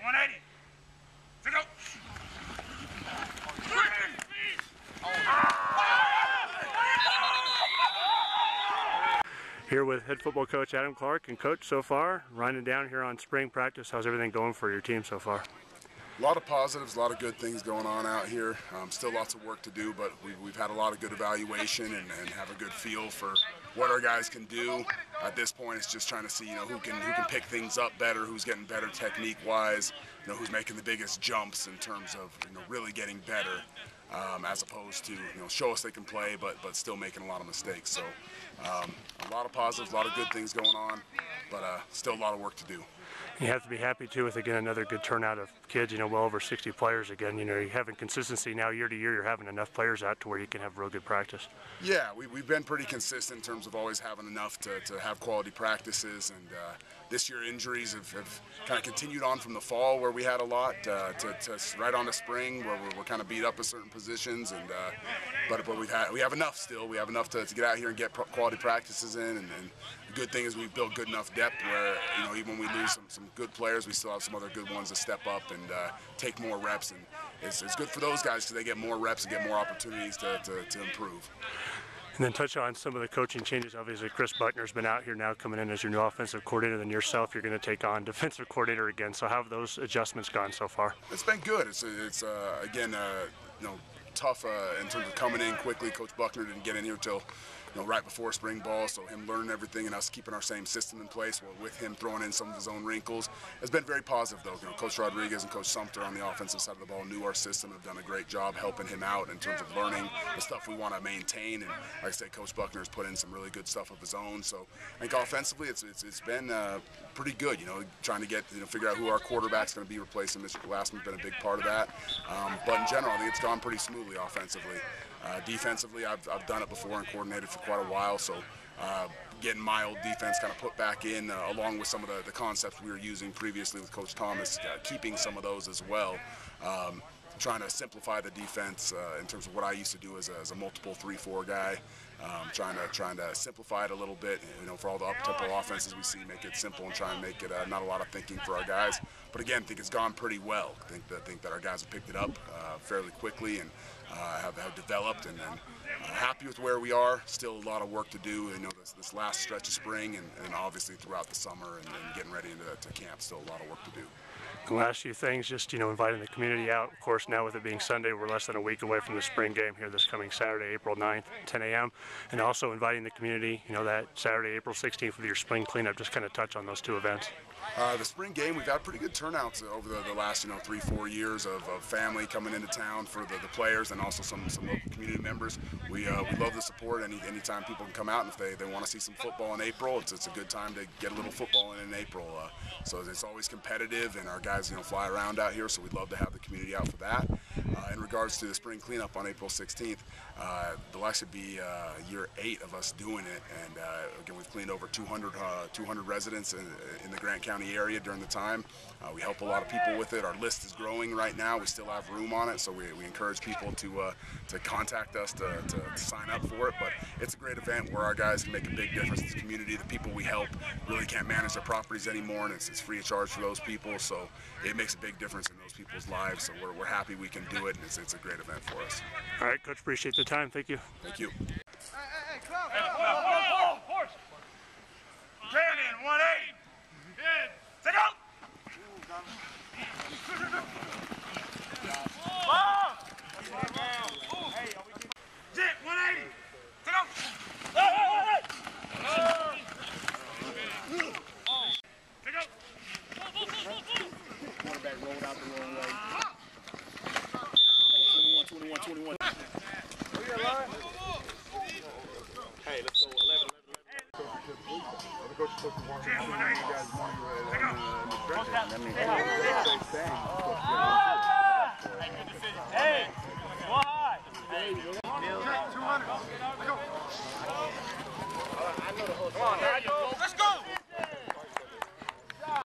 180. To go. Here with head football coach Adam Clark. And coach, so far, winding down here on spring practice, how's everything going for your team so far? A lot of positives, a lot of good things going on out here. Still lots of work to do, but we've had a lot of good evaluation and have a good feel for what our guys can do. At this point, it's just trying to see, who can pick things up better, who's getting better technique-wise, who's making the biggest jumps in terms of really getting better, as opposed to show us they can play, but still making a lot of mistakes. So a lot of positives, a lot of good things going on, but still a lot of work to do. You have to be happy too with, again, another good turnout of kids, well over 60 players again. You're having consistency now year to year. You're having enough players out to where you can have real good practice. Yeah, we've been pretty consistent in terms of always having enough to have quality practices, and this year injuries have kind of continued on from the fall where we had a lot to right on to spring where we're kind of beat up at certain positions, and but we have enough still. We have enough to get out here and get quality practices in, and the good thing is we've built good enough depth where even when we lose some good players, we still have some other good ones to step up and take more reps, and it's good for those guys because they get more reps and get more opportunities to improve. And then touch on some of the coaching changes. Obviously, Chris Buckner's been out here now coming in as your new offensive coordinator. Then yourself, you're going to take on defensive coordinator again. So how have those adjustments gone so far? It's been good. It's again, tough in terms of coming in quickly. Coach Buckner didn't get in here till right before spring ball, so him learning everything and us keeping our same system in place, with him throwing in some of his own wrinkles, has been very positive though. Coach Rodriguez and Coach Sumter on the offensive side of the ball knew our system, have done a great job helping him out in terms of learning the stuff we want to maintain, and like I said, Coach Buckner has put in some really good stuff of his own. So I think offensively it's been pretty good. Trying to figure out who our quarterback's going to be replacing Mr. Glassman's been a big part of that. But in general, I think it's gone pretty smoothly offensively. Defensively, I've done it before and coordinated for quite a while, so getting my old defense kind of put back in, along with some of the concepts we were using previously with Coach Thomas, keeping some of those as well. Trying to simplify the defense in terms of what I used to do as a multiple 3-4 guy. Trying to simplify it a little bit, for all the up-tempo offenses we see, make it simple and try and make it not a lot of thinking for our guys. But again, I think it's gone pretty well. I think that our guys have picked it up fairly quickly and have developed, and happy with where we are. Still a lot of work to do. This last stretch of spring and obviously throughout the summer and getting ready into camp. Still a lot of work to do. The last few things, just inviting the community out. Of course, now with it being Sunday, we're less than a week away from the spring game here this coming Saturday, April 9th, 10 a.m. And also inviting the community, that Saturday, April 16th with your spring cleanup. Just kind of touch on those two events. The spring game, we've had pretty good turnouts over the last 3-4 years of family coming into town for the players, and also some local community members. We love the support. Anytime people can come out, and if they want to see some football in April, it's a good time to get a little football in April. So it's always competitive, and our guys fly around out here, so we'd love to have the community out for that. In regards to the spring cleanup on April 16th, there'll actually be year 8 of us doing it, and again, we've cleaned over 200 residents in the Grant County area during the time. We help a lot of people with it. Our list is growing right now. We still have room on it, so we encourage people to contact us to sign up for it. But it's a great event where our guys can make a big difference in the community. The people we help really can't manage their properties anymore, and it's free of charge for those people, so it makes a big difference in those people's lives. So we're happy we can do it, and it's a great event for us. All right, Coach, appreciate the time. Thank you. Thank you. Hey, come on. Horse. Training, 180. Good. Take out. Jet, 180. Take out. Take out. Quarterback rolled out the wrong way. Hey, 21. Hey, let's go. 11. Jet, 180. Take out.